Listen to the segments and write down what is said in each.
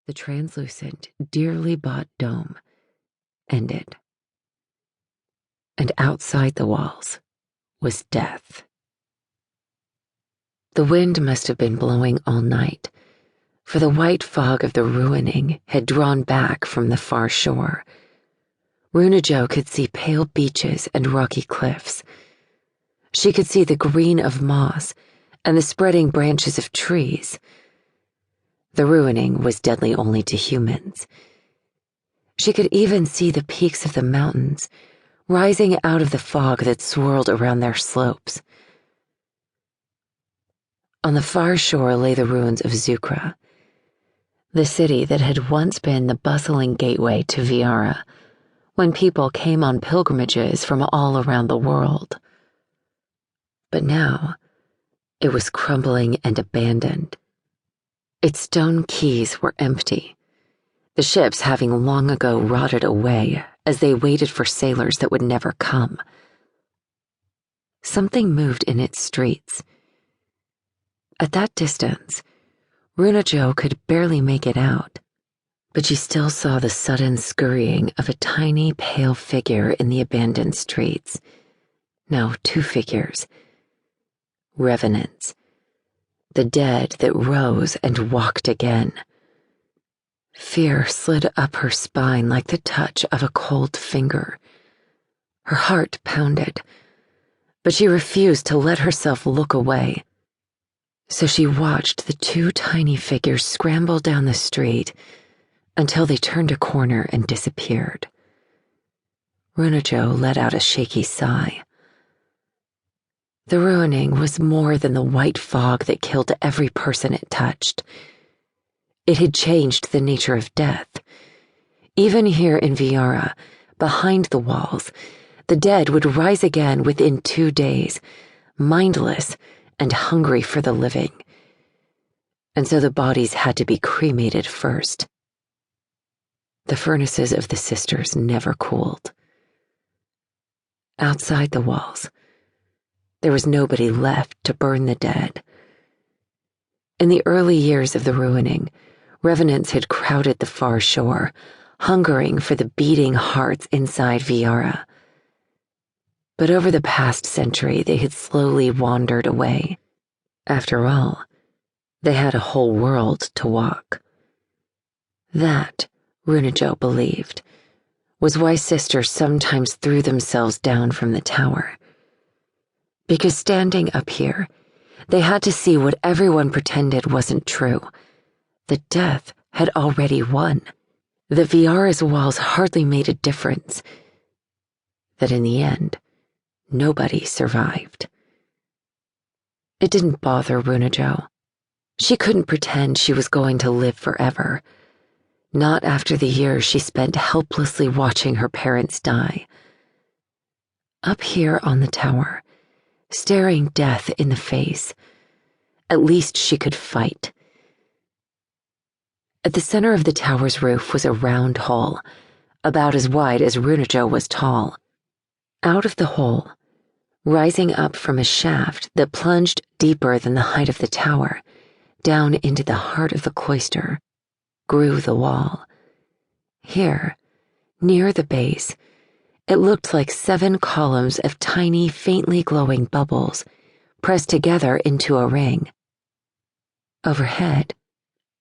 The translucent, dearly bought dome ended. And outside the walls was death. The wind must have been blowing all night, for the white fog of the ruining had drawn back from the far shore. Runajo could see pale beaches and rocky cliffs. She could see the green of moss and the spreading branches of trees. The ruining was deadly only to humans. She could even see the peaks of the mountains rising out of the fog that swirled around their slopes. On the far shore lay the ruins of Zukra, the city that had once been the bustling gateway to Viyara, when people came on pilgrimages from all around the world. But now, it was crumbling and abandoned. Its stone quays were empty, the ships having long ago rotted away as they waited for sailors that would never come. Something moved in its streets. At that distance, Runajo could barely make it out, but she still saw the sudden scurrying of a tiny, pale figure in the abandoned streets. No, two figures. Revenants. The dead that rose and walked again. Fear slid up her spine like the touch of a cold finger. Her heart pounded, but she refused to let herself look away. So she watched the two tiny figures scramble down the street until they turned a corner and disappeared. Runajo let out a shaky sigh. The ruining was more than the white fog that killed every person it touched. It had changed the nature of death. Even here in Viyara, behind the walls, the dead would rise again within 2 days, mindless and hungry for the living. And so the bodies had to be cremated first. The furnaces of the sisters never cooled. Outside the walls, there was nobody left to burn the dead. In the early years of the ruining, revenants had crowded the far shore, hungering for the beating hearts inside Viyara. But over the past century, they had slowly wandered away. After all, they had a whole world to walk. That, Runajo believed, was why sisters sometimes threw themselves down from the tower. Because standing up here, they had to see what everyone pretended wasn't true. That death had already won. That Viyara's walls hardly made a difference. That in the end, nobody survived. It didn't bother Runajo. She couldn't pretend she was going to live forever. Not after the years she spent helplessly watching her parents die. Up here on the tower, staring death in the face, at least she could fight. At the center of the tower's roof was a round hole, about as wide as Runajo was tall. Out of the hole, rising up from a shaft that plunged deeper than the height of the tower, down into the heart of the cloister, grew the wall. Here, near the base, it looked like 7 columns of tiny, faintly glowing bubbles pressed together into a ring. Overhead,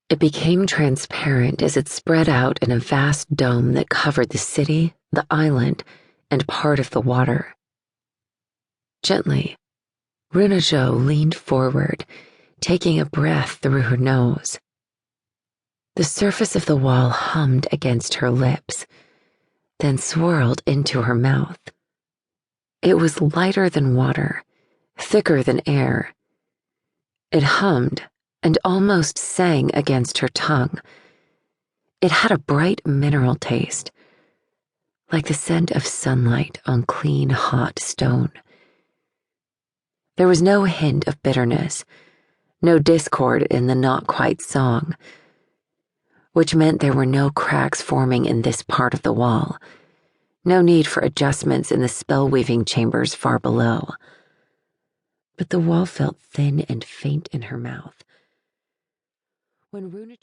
it became transparent as it spread out in a vast dome that covered the city, the island, and part of the water. Gently, Runajo leaned forward, taking a breath through her nose. The surface of the wall hummed against her lips, then swirled into her mouth. It was lighter than water, thicker than air. It hummed and almost sang against her tongue. It had a bright mineral taste, like the scent of sunlight on clean, hot stone. There was no hint of bitterness, no discord in the not-quite song, which meant there were no cracks forming in this part of the wall, no need for adjustments in the spell-weaving chambers far below. But the wall felt thin and faint in her mouth. When Runajo